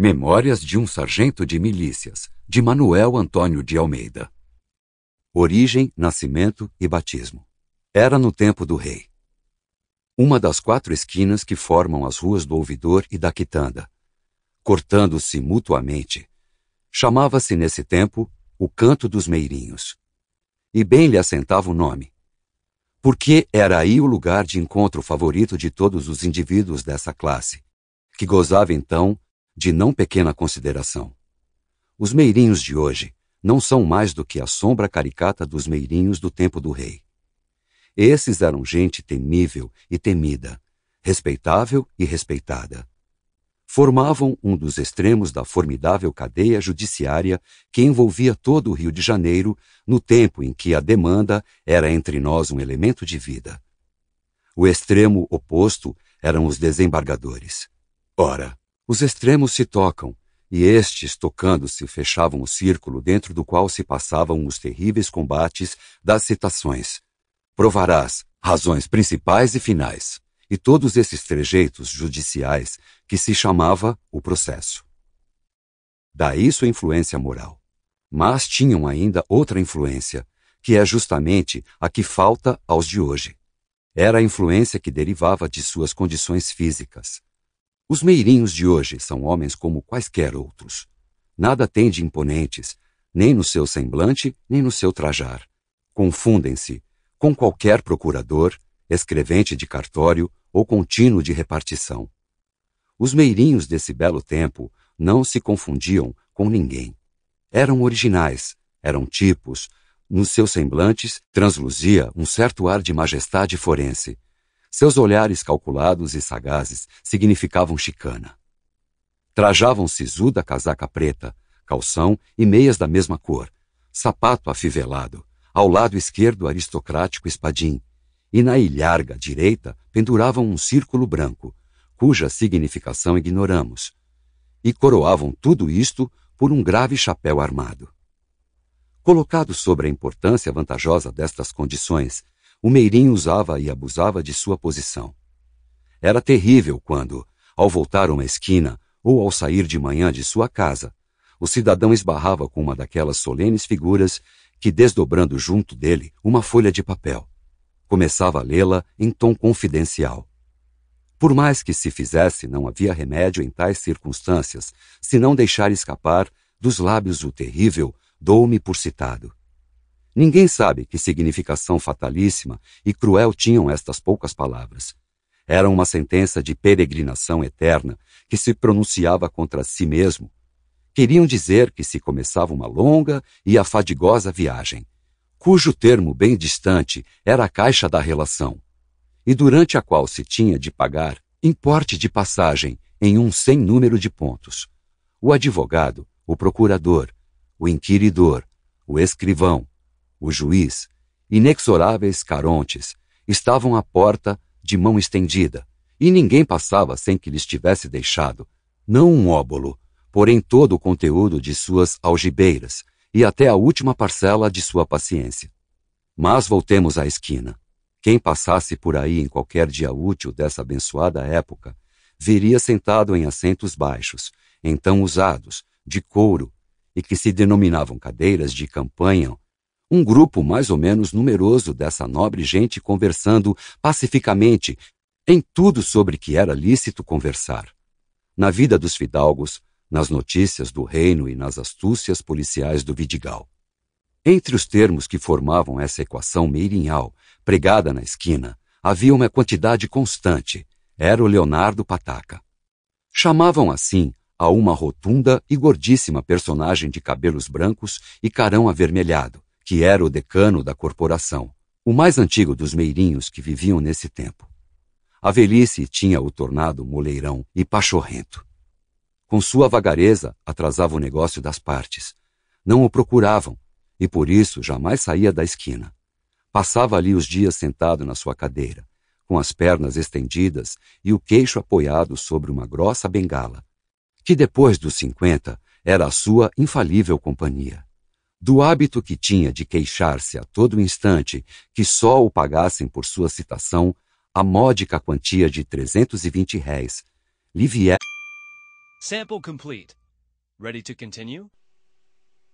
Memórias de um Sargento de Milícias, de Manuel Antônio de Almeida. Origem, nascimento e batismo. Era no tempo do rei. Uma das 4 esquinas que formam as ruas do Ouvidor e da Quitanda, cortando-se mutuamente, chamava-se nesse tempo o Canto dos Meirinhos. E bem lhe assentava o nome, porque era aí o lugar de encontro favorito de todos os indivíduos dessa classe, que gozava então de não pequena consideração. Os meirinhos de hoje não são mais do que a sombra caricata dos meirinhos do tempo do rei. Esses eram gente temível e temida, respeitável e respeitada. Formavam um dos extremos da formidável cadeia judiciária que envolvia todo o Rio de Janeiro no tempo em que a demanda era entre nós um elemento de vida. O extremo oposto eram os desembargadores. Ora, os extremos se tocam, e estes, tocando-se, fechavam o círculo dentro do qual se passavam os terríveis combates das citações. Provarás, razões principais e finais, e todos esses trejeitos judiciais que se chamava o processo. Daí sua influência moral. Mas tinham ainda outra influência, que é justamente a que falta aos de hoje. Era a influência que derivava de suas condições físicas. Os meirinhos de hoje são homens como quaisquer outros. Nada têm de imponentes, nem no seu semblante, nem no seu trajar. Confundem-se com qualquer procurador, escrevente de cartório ou contínuo de repartição. Os meirinhos desse belo tempo não se confundiam com ninguém. Eram originais, eram tipos, nos seus semblantes transluzia um certo ar de majestade forense. Seus olhares calculados e sagazes significavam chicana. Trajavam sisuda casaca preta, calção e meias da mesma cor, sapato afivelado, ao lado esquerdo aristocrático espadim, e na ilharga direita penduravam um círculo branco, cuja significação ignoramos, e coroavam tudo isto por um grave chapéu armado. Colocado sobre a importância vantajosa destas condições, o meirinho usava e abusava de sua posição. Era terrível quando, ao voltar uma esquina ou ao sair de manhã de sua casa, o cidadão esbarrava com uma daquelas solenes figuras que, desdobrando junto dele uma folha de papel, começava a lê-la em tom confidencial. Por mais que se fizesse, não havia remédio em tais circunstâncias, senão deixar escapar dos lábios o terrível "dou-me por citado". Ninguém sabe que significação fatalíssima e cruel tinham estas poucas palavras. Era uma sentença de peregrinação eterna que se pronunciava contra si mesmo. Queriam dizer que se começava uma longa e afadigosa viagem, cujo termo bem distante era a caixa da relação, e durante a qual se tinha de pagar importe de passagem em um sem número de pontos. O advogado, o procurador, o inquiridor, o escrivão, o juiz, inexoráveis carontes, estavam à porta de mão estendida, e ninguém passava sem que lhes tivesse deixado, não um óbolo, porém todo o conteúdo de suas algibeiras, e até a última parcela de sua paciência. Mas voltemos à esquina. Quem passasse por aí em qualquer dia útil dessa abençoada época, veria sentado em assentos baixos, então usados, de couro, e que se denominavam cadeiras de campanha, um grupo mais ou menos numeroso dessa nobre gente conversando pacificamente em tudo sobre que era lícito conversar. Na vida dos fidalgos, nas notícias do reino e nas astúcias policiais do Vidigal. Entre os termos que formavam essa equação meirinhal, pregada na esquina, havia uma quantidade constante. Era o Leonardo Pataca. Chamavam assim a uma rotunda e gordíssima personagem de cabelos brancos e carão avermelhado, que era o decano da corporação, o mais antigo dos meirinhos que viviam nesse tempo. A velhice tinha-o tornado moleirão e pachorrento. Com sua vagareza, atrasava o negócio das partes. Não o procuravam, e por isso jamais saía da esquina. Passava ali os dias sentado na sua cadeira, com as pernas estendidas e o queixo apoiado sobre uma grossa bengala, que depois dos 50 era a sua infalível companhia. Do hábito que tinha de queixar-se a todo instante que só o pagassem por sua citação a módica quantia de 320 réis, lhe viera Sample complete. Ready to continue?